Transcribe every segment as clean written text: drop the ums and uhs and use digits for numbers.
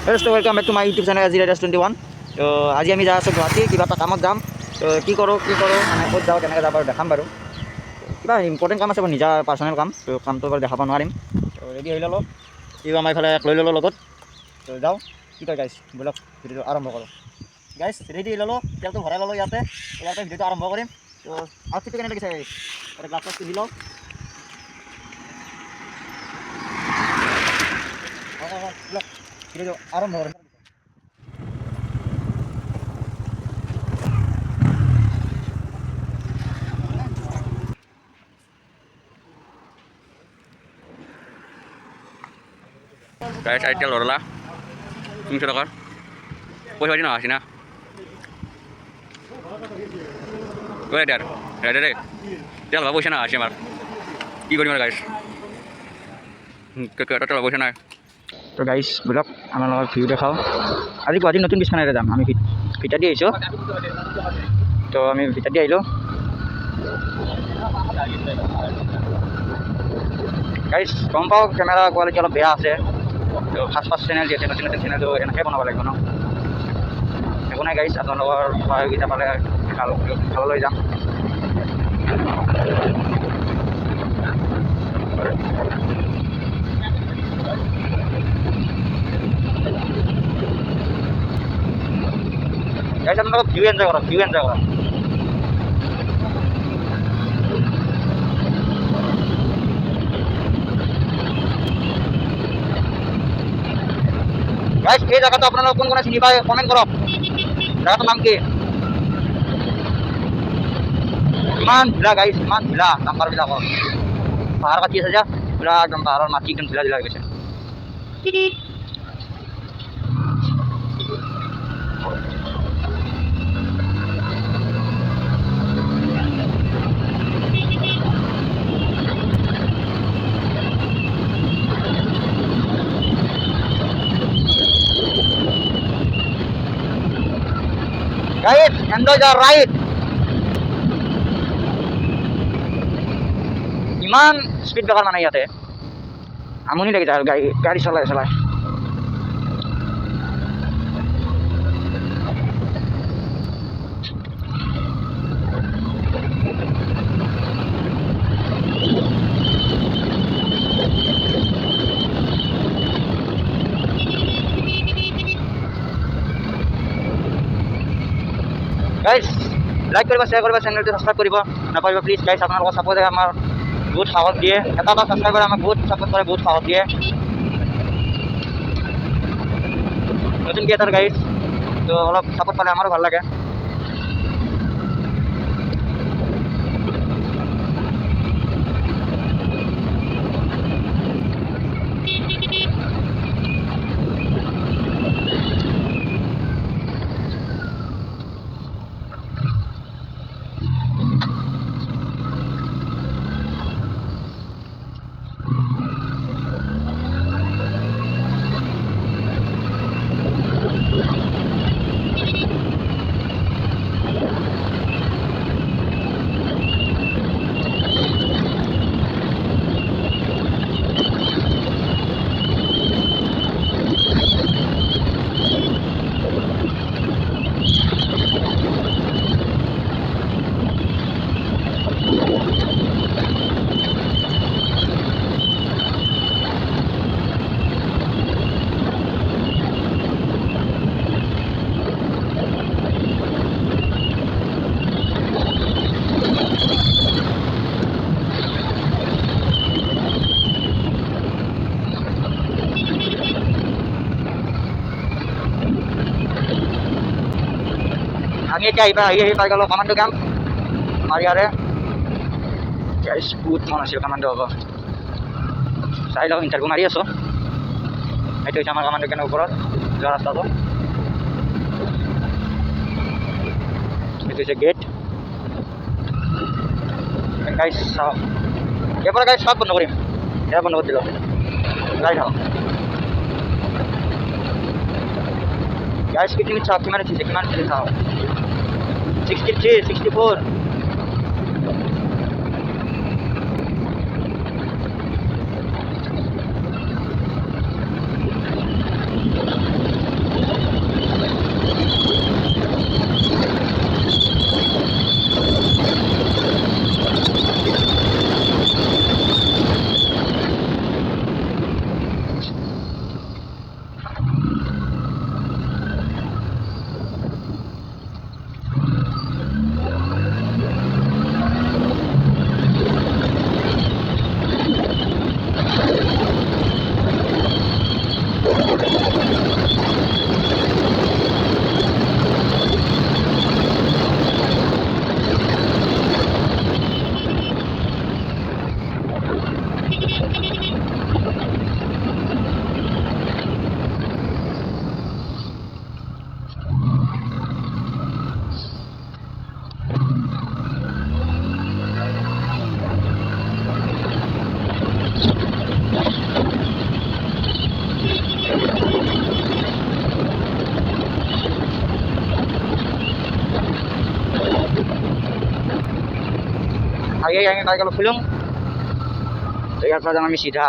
First welcome back to my YouTube channel Azira21. তো আজি আমি যা আছোঁ গুৱাহাটী কিবা এটা কামত যাম। তো কি কৰোঁ মানে ক'ত যাওঁ কেনেকৈ যাব বাৰু দেখাম বাৰু। কিবা ইম্পৰ্টেণ্ট কাম আছে মোৰ নিজা পাৰ্চনেল কাম, তো কামটো বাৰু দেখাব নোৱাৰিম। তো ৰেডি হৈ ল'লোঁ, কিবা আমাৰ এইফালে লৈ ল'লোঁ লগত। তো যাওঁ, কি কয় গাইছ, ব'লক ভিডিঅ'টো আৰম্ভ কৰোঁ। গাইছ ৰেডি হৈ ল'লোঁ, তেলটো ভৰাই ল'লোঁ ইয়াতে ভিডিঅ'টো আৰম্ভ কৰিম। তো আউটফিটটো কেনে লাগিছে গাইছ, তাতে গ্লাছ চাছ পিন্ধি লওঁ। ব'লক ভিডিঅ'টো আৰম্ভ কৰিম। Guys, ay telur lah. Sungguh takar. Kau siapa ni nak sini? Kau ada? Ada deh. Telur bagus sana sih mar. Ki kau ni mar guys. Kau telur bagus sana. তো গাইছ ব'লক আমাৰ লগত ভিউ দেখাওঁ। আজি গুৱাহাটীৰ নতুন বিছখানাৰে যাম। আমি ভিতা দি আহিছোঁ, তো আমি ভিতা দি আহিলোঁ। গাইছ গম পাওঁ কেমেৰা কোৱালিটি অলপ বেয়া আছে, তো ফাৰ্ষ্ট চেনেল যিহেতু নতুন নতুন চেনেলটো এনেকৈ বনাব লাগিব ন। একো নাই গাইছ, আপোনালোকৰ সহযোগিতা পালে ভাল লৈ যাম। গাইছ আপোনালোকক ভিউ এনজয় কৰক, ভিউ এনজয় কৰক। গাইছ এই জায়গাটো আপোনালোক কোন কোনে চিনি পায় কমেণ্ট কৰক। জায়গাটোৰ নাম কি? ইমান ঢিলা গাইছ, ইমান ঢিলা নাম্বাৰবিলাকৰ। পাহাৰ কাটি আছে যে, পুৰা একদম পাহাৰৰ মাটি একদম ঢিলা ঢিলা হৈ গৈছে। Guys, enjoy the ride. Iman speed breaker মানে ইয়াতে আমনি লাগি যায় গাড়ী চলাই চলাই। গাইজ লাইক কৰিব, শ্বেয়াৰ কৰিব, চেনেলটো ছাবস্ক্ৰাইব কৰিব নাপাৰিব প্লিজ গাইজ। আপোনালোকৰ ছাপোৰ্টে আমাৰ বহুত সাহস দিয়ে, এটা ছাবস্ক্ৰাইব কৰে আমাক বহুত ছাপোৰ্ট কৰে, বহুত সাহস দিয়ে। নতুন ক্ৰিয়েটাৰ গাইজ, তো অলপ ছাপোৰ্ট পালে আমাৰো ভাল লাগে। আমি এতিয়া আহি পাই গ'লোঁ কামাণ্ডো কেম্প আমাৰ ইয়াৰে। বহুত মন আছিল কামাণ্ডো হ'ব, চাই লওক ইণ্টাৰভিউ মাৰি আছোঁ। এইটো হৈছে আমাৰ কামাণ্ডো কেম্পৰ ওপৰত যোৱা ৰাস্তাটো, এইটো হৈছে গেট। গাইছ চাওক, ইয়াৰ পৰা গাইছ চব বন্ধ কৰিম, ইয়াৰ বন্ধ কৰি দিলোঁ। গাই থাকক গাইছ, কিমান চাওক কিমান উঠিছে, কিমান উঠিছে চাওক। 63, 64. আমি পাই গেল ফুলুং। তো ইয়াৰ পৰা যাম আমি চিধা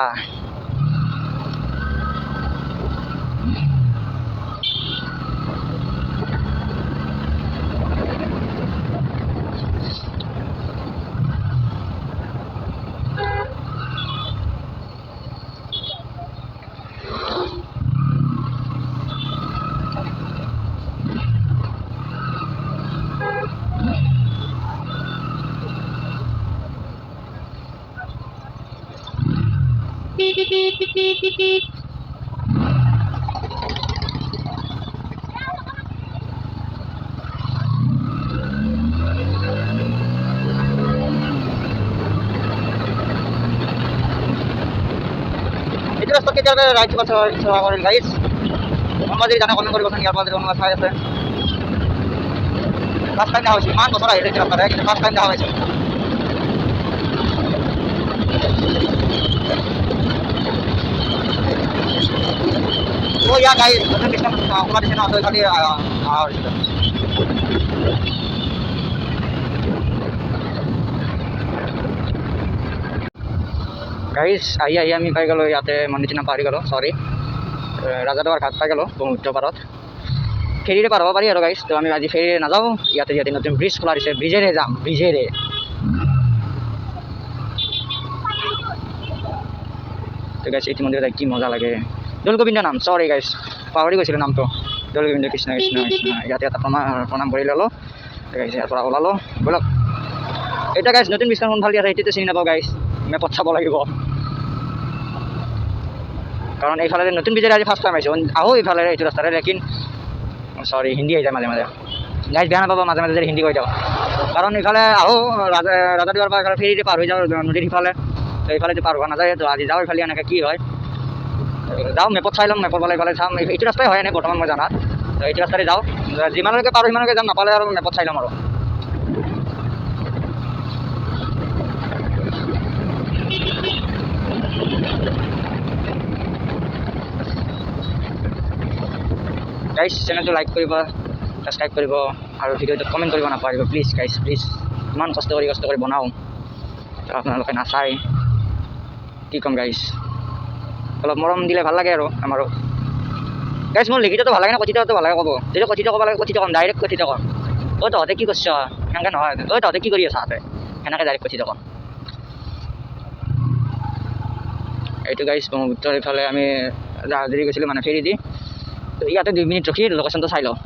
এইটো ৰাস্তাত কেতিয়াবা ৰাইড কিবা সেৱা কৰিল গাইজ। কোনোবা যদি জানে কমেণ্ট কৰিবচোন, ইয়াৰ পৰা যদি কোনোবা চাই আছে। ফাৰ্ষ্ট টাইম দেখা হৈছে, ইমান বছৰ আহিছে এইটো ৰাস্তাৰে, কিন্তু ফাৰ্ষ্ট টাইম দেখা পাইছোঁ। ও ইয়াৰ গাইজ নতুন কৃষ্ণ অকণমান দিছে ন, তো খালি অহা হৈছিলে। গাইজ আহি আমি পাই গ'লোঁ ইয়াতে মন্দিৰচিনা পাহৰি গ'লোঁ, চৰি ৰাজাদুৱাৰ ঘাট পাই গ'লোঁ ব্ৰহ্মপুত্ৰ পাৰত। ফেৰীৰে পাৰ হ'ব পাৰি আৰু গাইজ। তো আমি আজি ফেৰীৰে নাযাওঁ, ইয়াতে নতুন ব্ৰিজ খোলা দিছে, ব্ৰিজেৰে যাম, ব্ৰিজেৰে। তো গাইজ এইটো মন্দিৰত কি মজা লাগে। দৌলগোবিন্দ নাম, চৰি গাইজ পাহৰি গৈছিলোঁ নামটো। দৌলগোবিন্দ কৃষ্ণ কৃষ্ণ কৃষ্ণ। ইয়াতে এটা প্ৰণাম কৰি ল'লোঁ গাইজ, ইয়াৰ পৰা ওলালোঁ ব'লক। এতিয়া গাইজ নতুন ব্ৰিজখন কোনফালে আছে সেইটোতো চিনি নাপাওঁ গাইজ, মেপত চাব লাগিব। কাৰণ এইফালে নতুন ব্ৰিজেৰে আজি ফাৰ্ষ্ট টাইম আহিছোঁ, আহোঁ এইফালে এইটো ৰাস্তাৰে, লেকিন চৰি হিন্দী আহি যায় মাজে মাজে গাইজ, বেয়া নাপাব মাজে মাজে যদি হিন্দী কৈ যাওঁ। কাৰণ এইফালে আহোঁ ৰাজাদুৱাৰ পৰা এইফালে ফেৰীৰে পাৰ হৈ যাওঁ নদীৰ সিফালে, তো এইফালে পাৰ হোৱা নাযায়। তো আজি যাওঁ এইফালে, এনেকৈ কি হয় যাওঁ, মেপত চাই ল'ম, মেপৰ ফালে এইফালে চাম। এইটো ৰাস্তাই হয় এনেই বৰ্তমান মই জানাত। তো এইটো ৰাস্তাৰে যাওঁ, যিমানলৈকে পাৰোঁ সিমানলৈকে যাম, নাপালে আৰু মেপত চাই ল'ম আৰু। গাইজ চেনেলটো লাইক কৰিব, ছাবস্ক্ৰাইব কৰিব আৰু ভিডিঅ'টোত কমেণ্ট কৰিব নাপাহৰিব প্লিজ গাইজ, প্লিজ। ইমান কষ্ট কৰি বনাওঁ, তো আপোনালোকে নাচায়, কি ক'ম গাইজ। অলপ মৰম দিলে ভাল লাগে আৰু আমাৰো। গাইজ মোৰ লিখিতটো ভাল লাগে না কথিতটো ভাল লাগে ক'ব। যদি কথিত ক'ব লাগে কথিত ক'ম, ডাইৰেক্ট কথিত ক'ম। তহঁতে কি কৰিছ, সেনেকৈ নহয়। তহঁতে কি কৰি আছা তাতে, সেনেকৈ ডাইৰেক্ট কথিত ক'ম। এইটো গাইজ ব্ৰহ্মপুত্ৰৰ এইফালে আমি জাহাজেদি গৈছিলোঁ, মানে ফেৰী দি। তো ইয়াতে 2 মিনিট ৰখি লোকেশ্যনটো চাই লওঁ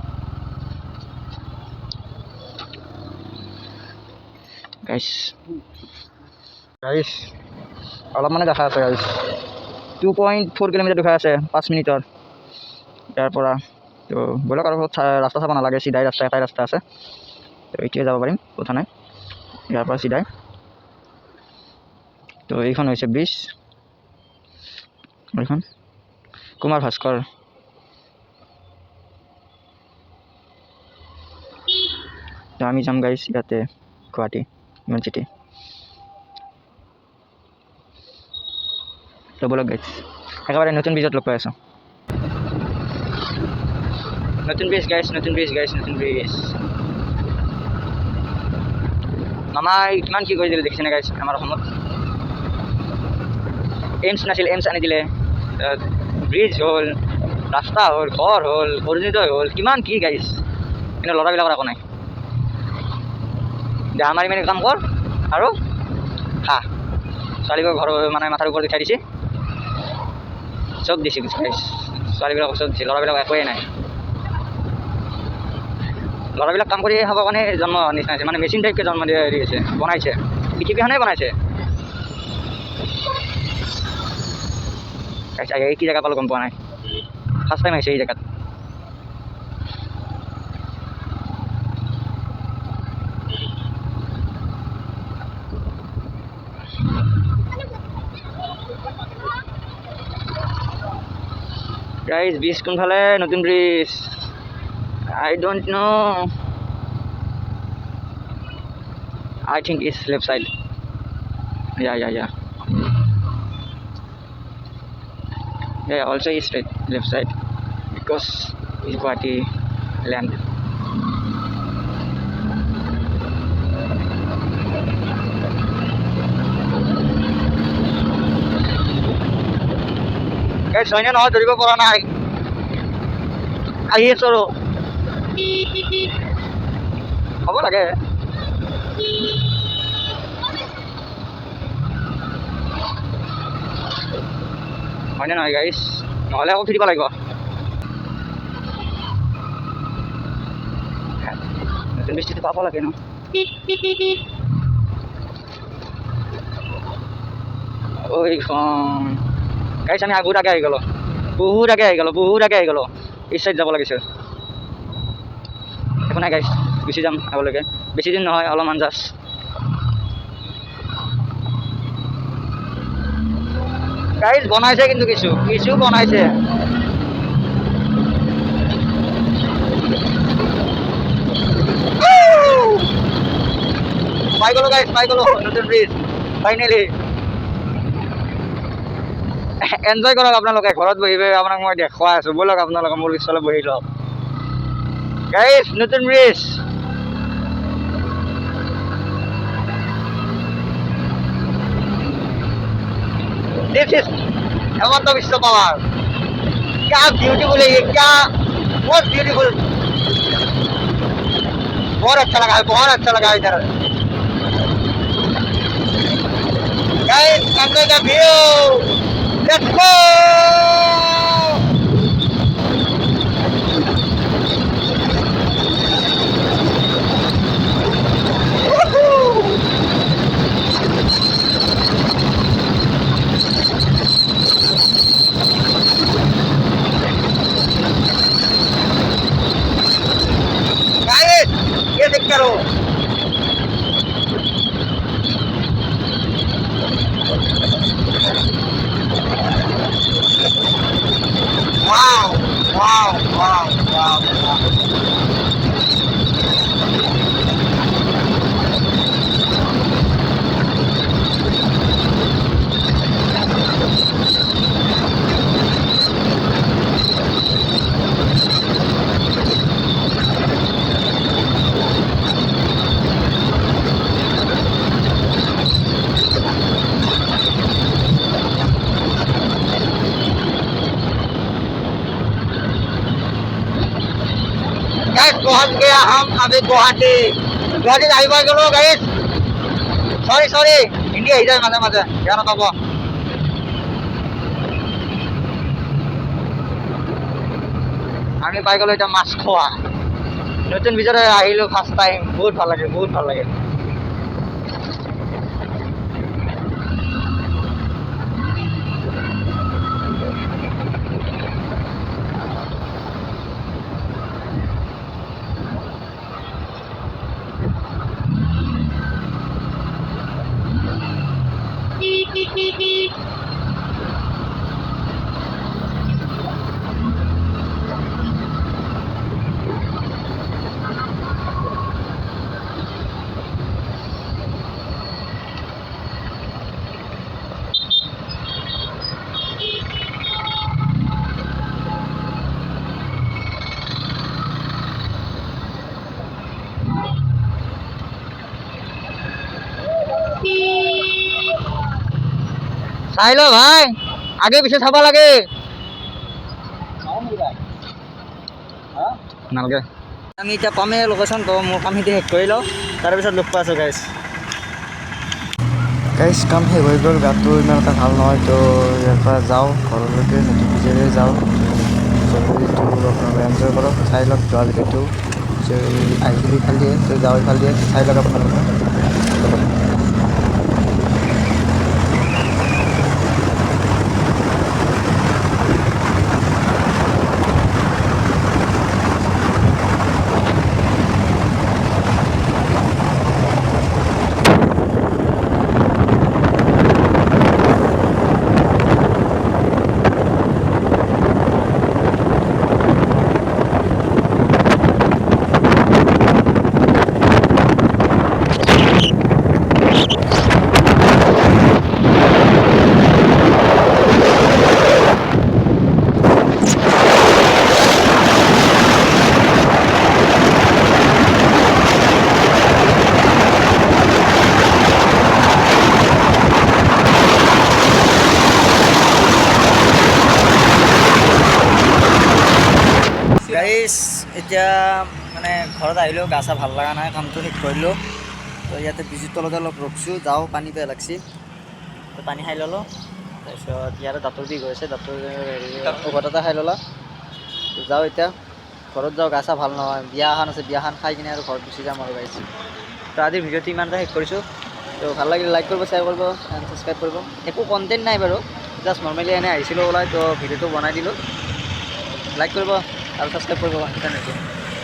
গাইজ। অলপ মানে দেখা আছে গাইজ, 2.4 কিলোমিটাৰ দেখাই আছে 5 মিনিটৰ ইয়াৰ পৰা। তো ব'লক আৰু ৰাস্তা চাব নালাগে, চিধাই ৰাস্তা, এটাই ৰাস্তা আছে। তো এইটোৱে যাব পাৰিম, কথা নাই, ইয়াৰ পৰা চিধাই। তো এইখন হৈছে ব্ৰিজ, এইখন কুমাৰ ভাস্কৰ। তো আমি যাম গাইজ ইয়াতে গুৱাহাটী ইউনিভাৰ্চিটি। তো ব'লক গাইজ, একেবাৰে নতুন ব্ৰিজত লগ পাই আছোঁ। নতুন ব্ৰিজ গাইজ, নতুন ব্ৰিজ গাইজ, নতুন ব্ৰিজ। মামাই কিমান কি কৰি দিলে দেখিছেনে গাইজ আমাৰ অসমত। এইমছ নাছিল, এইমছ আনি দিলে, ব্ৰিজ হ'ল, ৰাস্তা হ'ল, ঘৰ হ'ল, অৰুণোদয় হ'ল, কিমান কি গাইজ। কিন্তু ল'ৰাবিলাকৰ একো নাই, দেহা মাৰি কাম কৰ আৰু খা। ছোৱালীবোৰক ঘৰ মানে মাথাৰ ওপৰত উঠাই দিছে, চব দিছে গাইজ, ছোৱালীবিলাকক চব দিছে, ল'ৰাবিলাক একোৱেই নাই। ল'ৰাবিলাক কাম কৰি খাবৰ কাৰণে জন্ম নিচিনা হৈছে, মানে মেচিন টাইপকৈ জন্ম দিয়ে হেৰি হৈছে, বনাইছে, পৃথিৱীখনেই বনাইছে। এই কি জেগা পালোঁ গম পোৱা নাই, ফাৰ্ষ্ট টাইম আহিছে এই জেগাত। গাইজ ব্ৰিজ কোনফালে, নতুন bridge, I don't know. I think it's left side. Yeah. Also it's straight left side because it's Guwahati land. গাইছ হয়নে নহয় ধৰিব পৰা নাই আহি আছো আৰু হ'ব লাগে হয়নে নহয় গাইছ নহ'লে আকৌ ফিৰিব লাগিব নতুন মিস্ত্রিটো পাব লাগে ন ওইখন গাইছ আমি বহুত আগে আহি গ'লো বহুত আগে আহি গ'লো এই চাইড যাব লাগিছিল একো নাই গাইছ গুচি যাম আগলৈকে বেছি দিন নহয় অলপমান জাষ্ট গাইছ বনাইছে কিন্তু কিছু বনাইছে পাই গ'লো গাইছ পাই গ'লো নতুন ব্ৰিজ ফাইনেলি এনজয় কৰক আপোনালোকে ঘৰত বহি আপোনাক মই দেখুৱাই আছোঁ ব'লক আপোনালোকে মোৰ পিছলৈ বহি লওক গাইছ নতুন ব্ৰিজ दिस इज हेमंत विश्व पवार क्या ब्यूटीफुल है ये क्या बहुत ब्यूटीफुल बहुत अच्छा लगा इधर guys enjoy the view let's go ये देख करो वाओ वाओ वाओ वाओ पहुंच गया हम अभी गुवाहाटी आई पाई गलो गाइस सॉरी हिंदी आई जाए माजे माजे बेया नापाब আমি পাই গলো এটা মাছ খোৱা নতুন ভিতরে আহিলো ফার্স্ট টাইম বহুত ভাল লাগে চাই ল ভাই আগে পিছে চাব লাগে নালগে আমি এতিয়া পামেই লোকেশ্যন তো মোৰ কাম সিহঁতে শেষ কৰি লওঁ তাৰপিছত লগ পাইছোঁ গাইছ কাম শেষ হৈ গ'ল গাটো ইমান এটা ভাল নহয় তো ইয়াৰ পৰা যাওঁ ঘৰলৈকে নতুন বিজেৰে যাওঁ আপোনালোকে এনজয় কৰক চাই লওক যোৱাৰ ভিডিঅ'টো আহিলে ইফাল দিয়ে তো যাওঁ ইফাল দিয়ে চাই লওক আপোনালোকে গাইছ এতিয়া মানে ঘৰত আহিলেও গা চা ভাল লগা নাই, কামটো শেষ কৰিলোঁ। তো ইয়াতে ব্ৰিজৰ তলতে অলপ ৰখছোঁ, যাওঁ পানী বেয়া লাগছি, তো পানী খাই ল'লোঁ। তাৰপিছত ইয়াতে দাঁতৰ বিষ হৈ আছে, দাঁতৰ ঔষধ এটা খাই ল'লা। তো যাওঁ এতিয়া ঘৰত যাওঁ, গা চা ভাল নহয়, বিয়া এখন আছে, বিয়াখন খাই কিনে আৰু ঘৰত গুচি যাম আৰু গাইছ। তো আজিৰ ভিডিঅ'টো ইমানতে শেষ কৰিছোঁ। তো ভাল লাগিলে লাইক কৰিব, শ্বেয়াৰ কৰিব, এণ্ড ছাবস্ক্ৰাইব কৰিব। একো কণ্টেণ্ট নাই বাৰু, জাষ্ট নৰ্মেলি এনেই আহিছিলোঁ ওলাই, তো ভিডিঅ'টো বনাই দিলোঁ। লাইক কৰিব আৰু ছাবস্ক্ৰাইব কৰিব, ইণ্টাৰনেটটো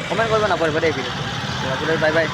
কমেণ্ট কৰিব নাপাহৰিব দেই ভিডিঅ'টো। তো আজিলৈ বাই বাই।